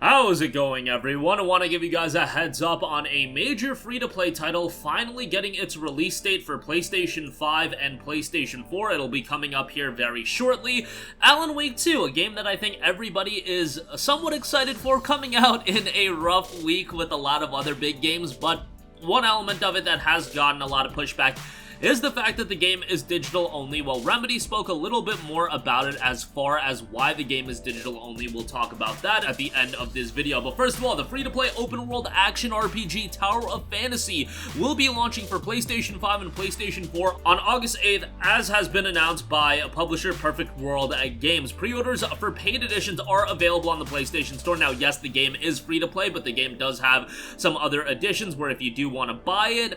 How's it going, everyone? I want to give you guys a heads up on a major free-to-play title finally getting its release date for PlayStation 5 and PlayStation 4. It'll be coming up here very shortly. Alan Wake 2, a game that I think everybody is somewhat excited for, coming out in a rough week with a lot of other big games, but one element of it that has gotten a lot of pushback is the fact that the game is digital only. Well, Remedy spoke a little bit more about it as far as why the game is digital only. We'll talk about that at the end of this video. But first of all, the free-to-play open-world action RPG Tower of Fantasy will be launching for PlayStation 5 and PlayStation 4 on August 8th, as has been announced by publisher Perfect World Games. Pre-orders for paid editions are available on the PlayStation Store. Now, yes, the game is free-to-play, but the game does have some other additions where if you do want to buy it,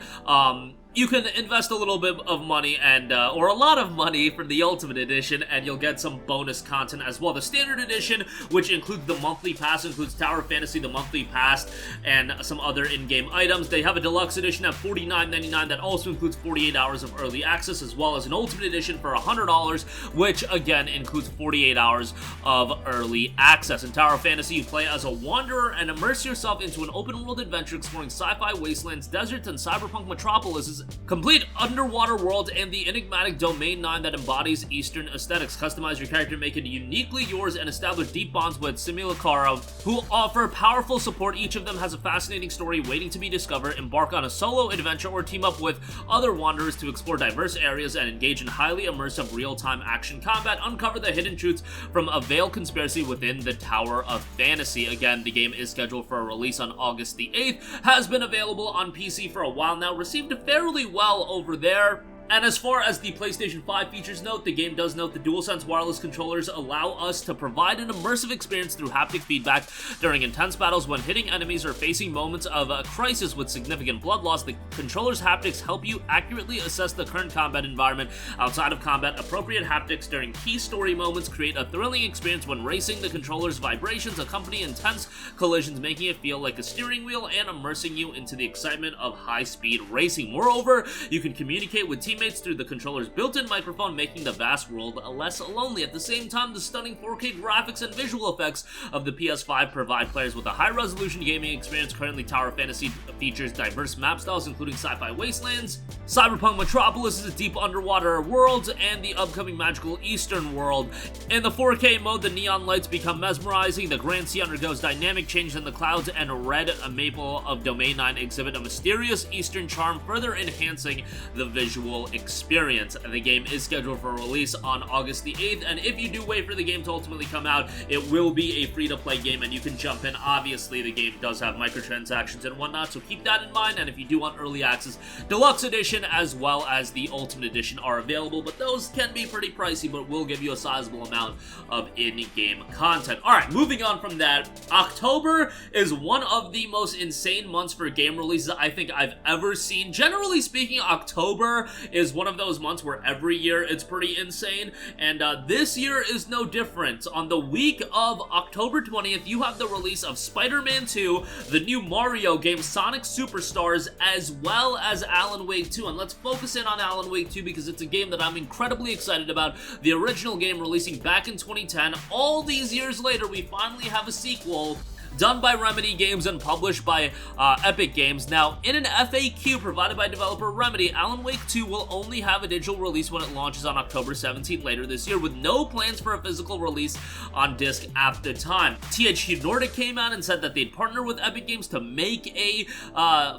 you can invest a little bit of money and or a lot of money for the Ultimate Edition, and you'll get some bonus content as well. The Standard Edition, which includes the monthly pass, includes Tower of Fantasy, the monthly pass, and some other in-game items. They have a Deluxe Edition at $49.99 that also includes 48 hours of early access, as well as an Ultimate Edition for $100, which again includes 48 hours of early access. In Tower of Fantasy, you play as a wanderer and immerse yourself into an open-world adventure exploring sci-fi wastelands, deserts, and cyberpunk metropolises, complete underwater world, and the enigmatic Domain 9 that embodies Eastern aesthetics. Customize your character, make it uniquely yours, and establish deep bonds with Simulacra, who offer powerful support. Each of them has a fascinating story waiting to be discovered. Embark on a solo adventure or team up with other wanderers to explore diverse areas and engage in highly immersive real-time action combat. Uncover the hidden truths from a veiled conspiracy within the Tower of Fantasy. Again, the game is scheduled for a release on August the 8th, has been available on PC for a while now, received a fairly well over there. And as far as the PlayStation 5 features note, the game does note the DualSense wireless controllers allow us to provide an immersive experience through haptic feedback during intense battles. When hitting enemies or facing moments of a crisis with significant blood loss, the controller's haptics help you accurately assess the current combat environment. Outside of combat, appropriate haptics during key story moments create a thrilling experience when racing. The controller's vibrations accompany intense collisions, making it feel like a steering wheel and immersing you into the excitement of high-speed racing. Moreover, you can communicate with teammates through the controller's built-in microphone, making the vast world less lonely. At the same time, the stunning 4K graphics and visual effects of the PS5 provide players with a high-resolution gaming experience. Currently, Tower of Fantasy features diverse map styles, including sci-fi wastelands, cyberpunk metropolises, deep underwater worlds, and the upcoming magical eastern world. In the 4K mode, the neon lights become mesmerizing, the Grand Sea undergoes dynamic change, and the clouds and red maple of Domain 9 exhibit a mysterious eastern charm, further enhancing the visual experience. The game is scheduled for release on August the 8th, and if you do wait for the game to ultimately come out, it will be a free-to-play game, and you can jump in. Obviously, the game does have microtransactions and whatnot, so keep that in mind, and if you do want early access, Deluxe Edition as well as the Ultimate Edition are available, but those can be pretty pricey, but will give you a sizable amount of in-game content. Alright, moving on from that, October is one of the most insane months for game releases I think I've ever seen. Generally speaking, October is one of those months where every year it's pretty insane, and this year is no different. On the week of October 20th, you have the release of Spider-Man 2, the new Mario game, Sonic Superstars, as well as Alan Wake 2, and let's focus in on Alan Wake 2 because it's a game that I'm incredibly excited about. The original game releasing back in 2010, all these years later, we finally have a sequel done by Remedy Games and published by Epic Games. Now, in an FAQ provided by developer Remedy, Alan Wake 2 will only have a digital release when it launches on October 17th later this year, with no plans for a physical release on disc at the time. THQ Nordic came out and said that they'd partner with Epic Games to make a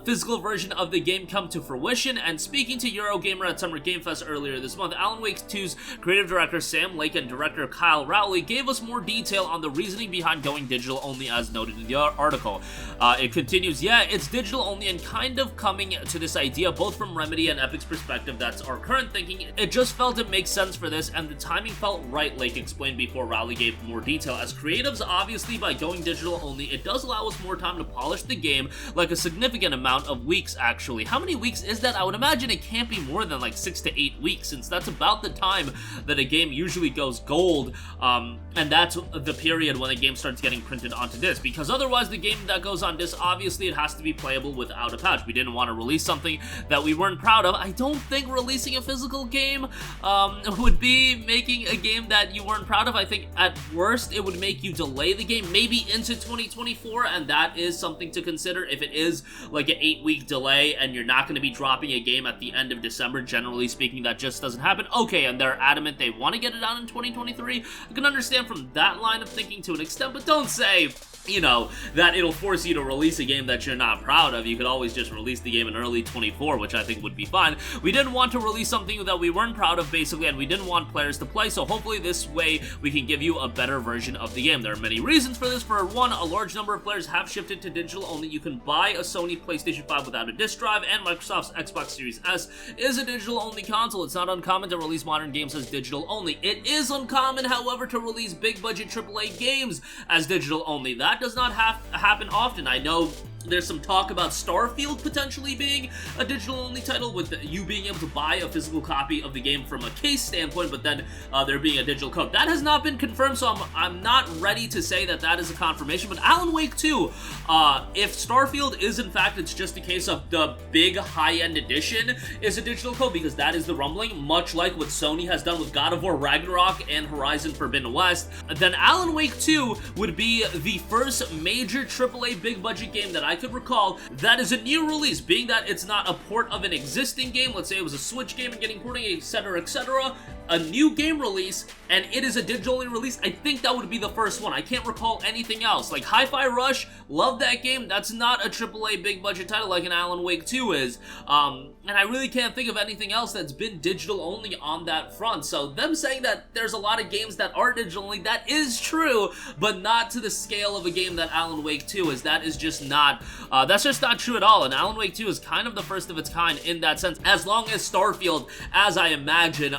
physical version of the game come to fruition, and speaking to Eurogamer at Summer Game Fest earlier this month, Alan Wake 2's creative director Sam Lake and director Kyle Rowley gave us more detail on the reasoning behind going digital only, as noted in the article. It continues, yeah, it's digital only and kind of coming to this idea both from Remedy and Epic's perspective. That's our current thinking. It just felt it makes sense for this, and the timing felt right, Lake explained before Rowley gave more detail. As creatives, obviously, by going digital only, it does allow us more time to polish the game, like a significant amount of weeks, actually. How many weeks is that? I would imagine it can't be more than like 6 to 8 weeks, since that's about the time that a game usually goes gold, and that's the period when a game starts getting printed onto disc. because otherwise the game that goes on disc, obviously it has to be playable without a patch. We didn't want to release something that we weren't proud of. I don't think releasing a physical game would be making a game that you weren't proud of. I think at worst it would make you delay the game maybe into 2024, and that is something to consider. If it is like an 8-week delay and you're not going to be dropping a game at the end of December, generally speaking, that just doesn't happen. Okay, and they're adamant they want to get it out in 2023. I can understand from that line of thinking to an extent, but don't say, you know, that it'll force you to release a game that you're not proud of. You could always just release the game in early 24, which I think would be fine. We didn't want to release something that we weren't proud of, basically, and we didn't want players to play, so hopefully this way we can give you a better version of the game. There are many reasons for this. For one, a large number of players have shifted to digital only. You can buy a Sony PlayStation 5 without a disc drive, and Microsoft's Xbox Series S is a digital only console. It's not uncommon to release modern games as digital only. It is uncommon, however, to release big budget AAA games as digital only. That does not happen often. I know there's some talk about Starfield potentially being a digital-only title, with you being able to buy a physical copy of the game from a case standpoint, but then there being a digital code. That has not been confirmed, so I'm not ready to say that that is a confirmation, but Alan Wake 2, if Starfield is in fact, it's just a case of the big high-end edition is a digital code, because that is the rumbling, much like what Sony has done with God of War Ragnarok and Horizon Forbidden West, then Alan Wake 2 would be the first major AAA big-budget game that I could recall that is a new release, being that it's not a port of an existing game. Let's say it was a Switch game and getting porting, etc., etc. A new game release, and it is a digital-only release. I think that would be the first one. I can't recall anything else. Like Hi-Fi Rush, love that game. That's not a AAA big-budget title like an Alan Wake 2 is. And I really can't think of anything else that's been digital-only on that front. So them saying that there's a lot of games that are digital-only, that is true, but not to the scale of a game that Alan Wake 2 is. That is just not, that's just not true at all. And Alan Wake 2 is kind of the first of its kind in that sense, as long as Starfield, as I imagine,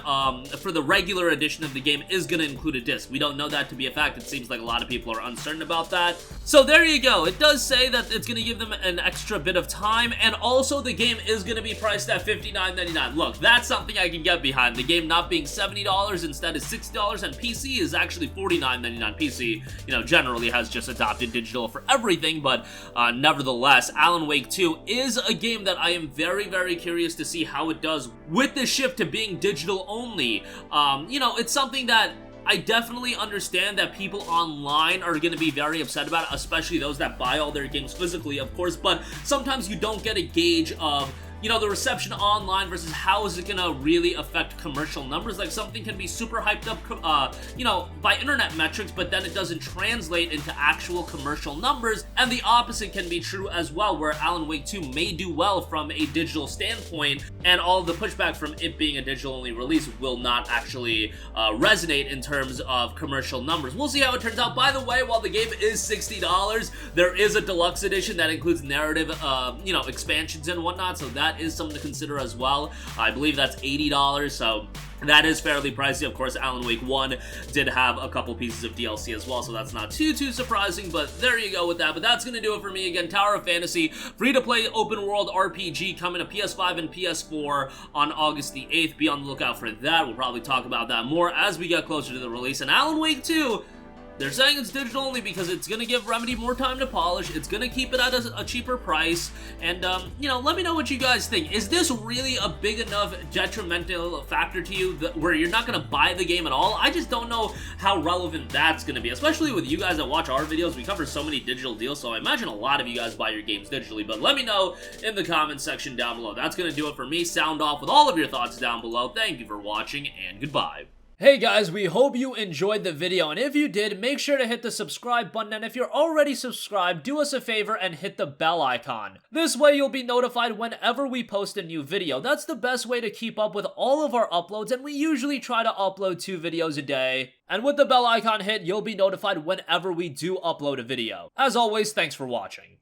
for the regular edition of the game is going to include a disc. We don't know that to be a fact. It seems like a lot of people are uncertain about that. So there you go. It does say that it's going to give them an extra bit of time, and also the game is going to be priced at $59.99. Look, that's something I can get behind. The game not being $70 instead of $60, and PC is actually $49.99. PC, you know, generally has just adopted digital for everything, but nevertheless, Alan Wake 2 is a game that I am very, very curious to see how it does with the shift to being digital only. You know, it's something that I definitely understand that people online are going to be very upset about it, especially those that buy all their games physically, of course, but sometimes you don't get a gauge of, you know, the reception online versus how is it gonna really affect commercial numbers. Like, something can be super hyped up, you know, by internet metrics, but then it doesn't translate into actual commercial numbers, and the opposite can be true as well, where Alan Wake 2 may do well from a digital standpoint, and all of the pushback from it being a digital-only release will not actually resonate in terms of commercial numbers. We'll see how it turns out. By the way, while the game is $60, there is a deluxe edition that includes narrative, you know, expansions and whatnot, so that is something to consider as well. I believe that's $80, so that is fairly pricey. Of course, Alan Wake 1 did have a couple pieces of DLC as well, so that's not too surprising, but there you go with that. But that's gonna do it for me. Again, Tower of Fantasy, free-to-play open-world RPG coming to PS5 and PS4 on August the 8th. Be on the lookout for that. We'll probably talk about that more as we get closer to the release. And Alan Wake 2, they're saying it's digital only because it's going to give Remedy more time to polish, it's going to keep it at a cheaper price, and, you know, let me know what you guys think. Is this really a big enough detrimental factor to you where you're not going to buy the game at all? I just don't know how relevant that's going to be, especially with you guys that watch our videos. We cover so many digital deals, so I imagine a lot of you guys buy your games digitally, but let me know in the comments section down below. That's going to do it for me. Sound off with all of your thoughts down below. Thank you for watching, and goodbye. Hey guys, we hope you enjoyed the video, and if you did, make sure to hit the subscribe button, and if you're already subscribed, do us a favor and hit the bell icon. This way you'll be notified whenever we post a new video. That's the best way to keep up with all of our uploads, and we usually try to upload 2 videos a day. And with the bell icon hit, you'll be notified whenever we do upload a video. As always, thanks for watching.